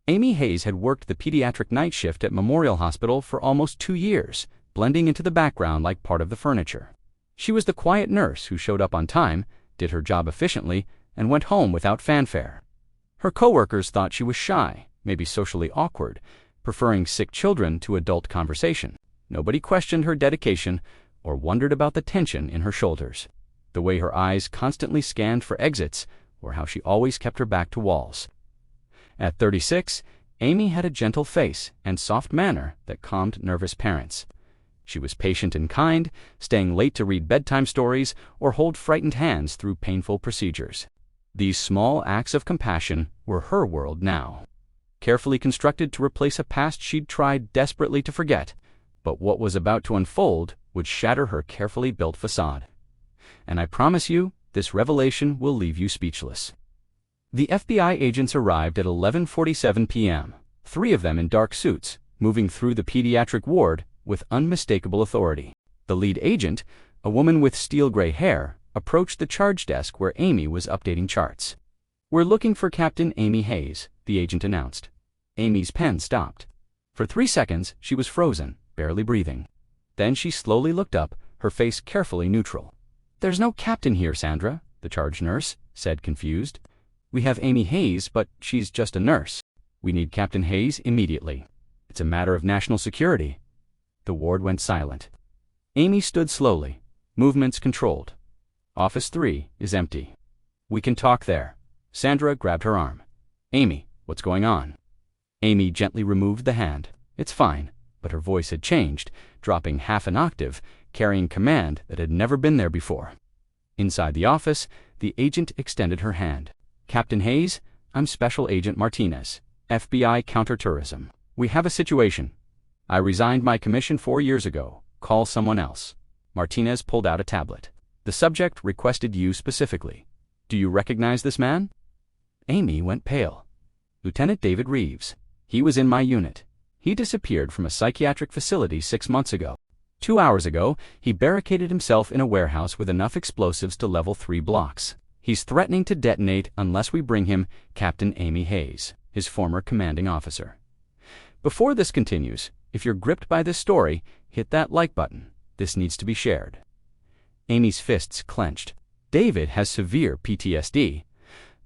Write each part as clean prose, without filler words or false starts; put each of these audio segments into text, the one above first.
Amy Hayes had worked the pediatric night shift at Memorial Hospital for almost 2 years, blending into the background like part of the furniture. She was the quiet nurse who showed up on time, did her job efficiently, and went home without fanfare. Her coworkers thought she was shy, maybe socially awkward, preferring sick children to adult conversation. Nobody questioned her dedication or wondered about the tension in her shoulders, the way her eyes constantly scanned for exits, or how she always kept her back to walls. At 36, Amy had a gentle face and soft manner that calmed nervous parents. She was patient and kind, staying late to read bedtime stories or hold frightened hands through painful procedures. These small acts of compassion were her world now, carefully constructed to replace a past she'd tried desperately to forget. But what was about to unfold would shatter her carefully built facade. And I promise you, this revelation will leave you speechless. The FBI agents arrived at 11:47 p.m., 3 of them in dark suits, moving through the pediatric ward with unmistakable authority. The lead agent, a woman with steel-gray hair, approached the charge desk where Amy was updating charts. "We're looking for Captain Amy Hayes," the agent announced. Amy's pen stopped. For 3 seconds, she was frozen, barely breathing. Then she slowly looked up, her face carefully neutral. "There's no captain here, Sandra," the charge nurse said, confused. "We have Amy Hayes, but she's just a nurse. We need Captain Hayes immediately. It's a matter of national security." The ward went silent. Amy stood slowly, movements controlled. "Office 3 is empty. We can talk there." Sandra grabbed her arm. "Amy, what's going on?" Amy gently removed the hand. "It's fine," but her voice had changed, dropping half an octave, carrying command that had never been there before. Inside the office, the agent extended her hand. "Captain Hayes, I'm Special Agent Martinez, FBI Counterterrorism. We have a situation. I resigned my commission 4 years ago. Call someone else." Martinez pulled out a tablet. "The subject requested you specifically. Do you recognize this man?" Amy went pale. "Lieutenant David Reeves. He was in my unit. He disappeared from a psychiatric facility 6 months ago. 2 hours ago, he barricaded himself in a warehouse with enough explosives to level 3 blocks. He's threatening to detonate unless we bring him Captain Amy Hayes, his former commanding officer." Before this continues, if you're gripped by this story, hit that like button. This needs to be shared. Amy's fists clenched. "David has severe PTSD.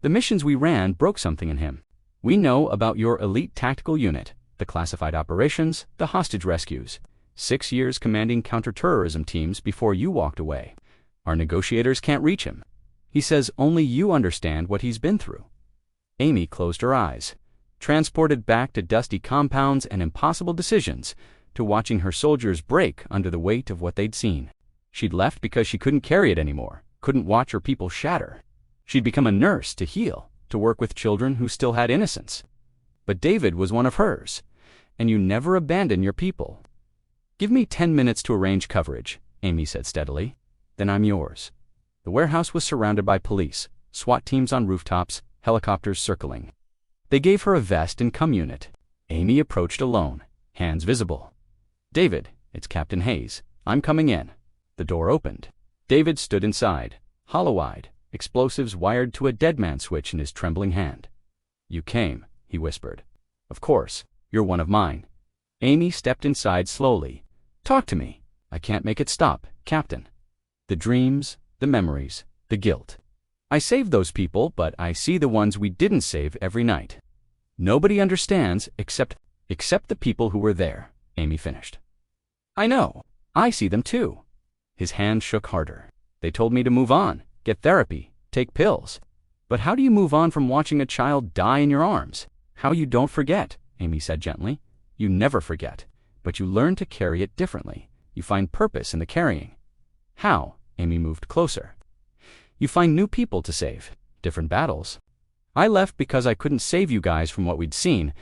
The missions we ran broke something in him. We know about your elite tactical unit, the classified operations, the hostage rescues. 6 years commanding counterterrorism teams before you walked away. Our negotiators can't reach him. He says only you understand what he's been through." Amy closed her eyes, transported back to dusty compounds and impossible decisions, to watching her soldiers break under the weight of what they'd seen. She'd left because she couldn't carry it anymore, couldn't watch her people shatter. She'd become a nurse to heal, to work with children who still had innocence. But David was one of hers, and you never abandon your people. "Give me 10 minutes to arrange coverage," Amy said steadily. "Then I'm yours." The warehouse was surrounded by police, SWAT teams on rooftops, helicopters circling. They gave her a vest and cum unit. Amy approached alone, hands visible. "David, it's Captain Hayes. I'm coming in." The door opened. David stood inside, hollow-eyed, explosives wired to a dead man switch in his trembling hand. "You came," he whispered. "Of course, you're one of mine." Amy stepped inside slowly. "Talk to me. I can't make it stop, Captain. The dreams, the memories, the guilt. I saved those people, but I see the ones we didn't save every night. Nobody understands except the people who were there," Amy finished. "I know. I see them too." His hand shook harder. "They told me to move on, get therapy, take pills. But how do you move on from watching a child die in your arms?" "How you don't forget," Amy said gently. "You never forget, but you learn to carry it differently. You find purpose in the carrying." "How?" Amy moved closer. "You find new people to save, different battles. I left because I couldn't save you guys from what we'd seen,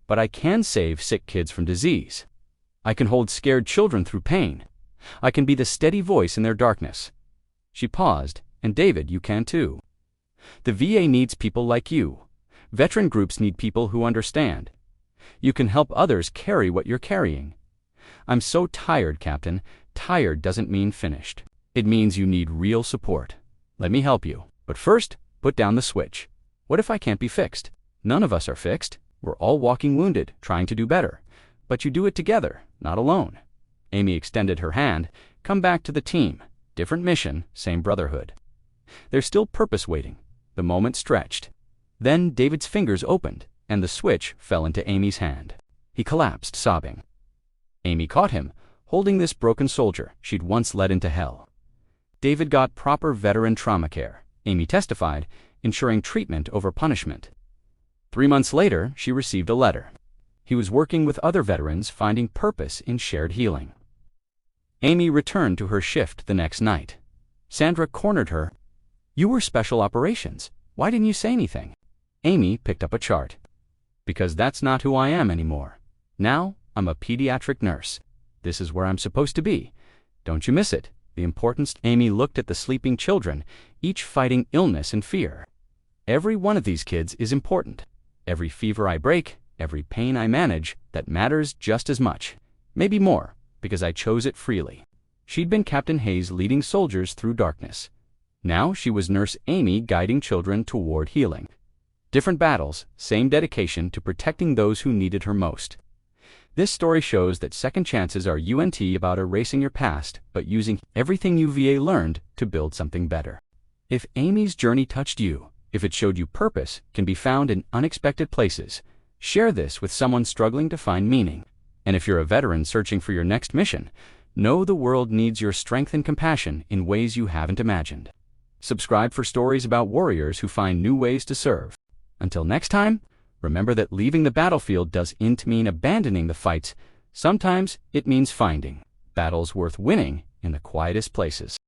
but I can save sick kids from disease. I can hold scared children through pain. I can be the steady voice in their darkness." She paused, "And David, you can too. The VA needs people like you. Veteran groups need people who understand. You can help others carry what you're carrying. I'm so tired, Captain. Tired doesn't mean finished. It means you need real support. Let me help you. But first, put down the switch. What if I can't be fixed? None of us are fixed. We're all walking wounded, trying to do better. But you do it together, not alone. Amy extended her hand. Come back to the team. Different mission, same brotherhood. There's still purpose waiting. The moment stretched. Then David's fingers opened, and the switch fell into Amy's hand. He collapsed, sobbing. Amy caught him, holding this broken soldier she'd once led into hell. David got proper veteran trauma care, Amy testified, ensuring treatment over punishment. 3 months later, she received a letter. He was working with other veterans, finding purpose in shared healing. Amy returned to her shift the next night. Sandra cornered her. You were special operations. Why didn't you say anything? Amy picked up a chart. Because that's not who I am anymore. Now, I'm a pediatric nurse. This is where I'm supposed to be. Don't you miss it? The importance. Amy looked at the sleeping children, each fighting illness and fear. Every one of these kids is important. Every fever I break, every pain I manage, that matters just as much. Maybe more, because I chose it freely. She'd been Captain Hayes leading soldiers through darkness. Now she was Nurse Amy guiding children toward healing. Different battles, same dedication to protecting those who needed her most. This story shows that second chances are about erasing your past, but using everything you learned to build something better. If Amy's journey touched you, if it showed you purpose can be found in unexpected places, share this with someone struggling to find meaning. And if you're a veteran searching for your next mission, know the world needs your strength and compassion in ways you haven't imagined. Subscribe for stories about warriors who find new ways to serve. Until next time, remember that leaving the battlefield doesn't mean abandoning the fights. Sometimes it means finding battles worth winning in the quietest places.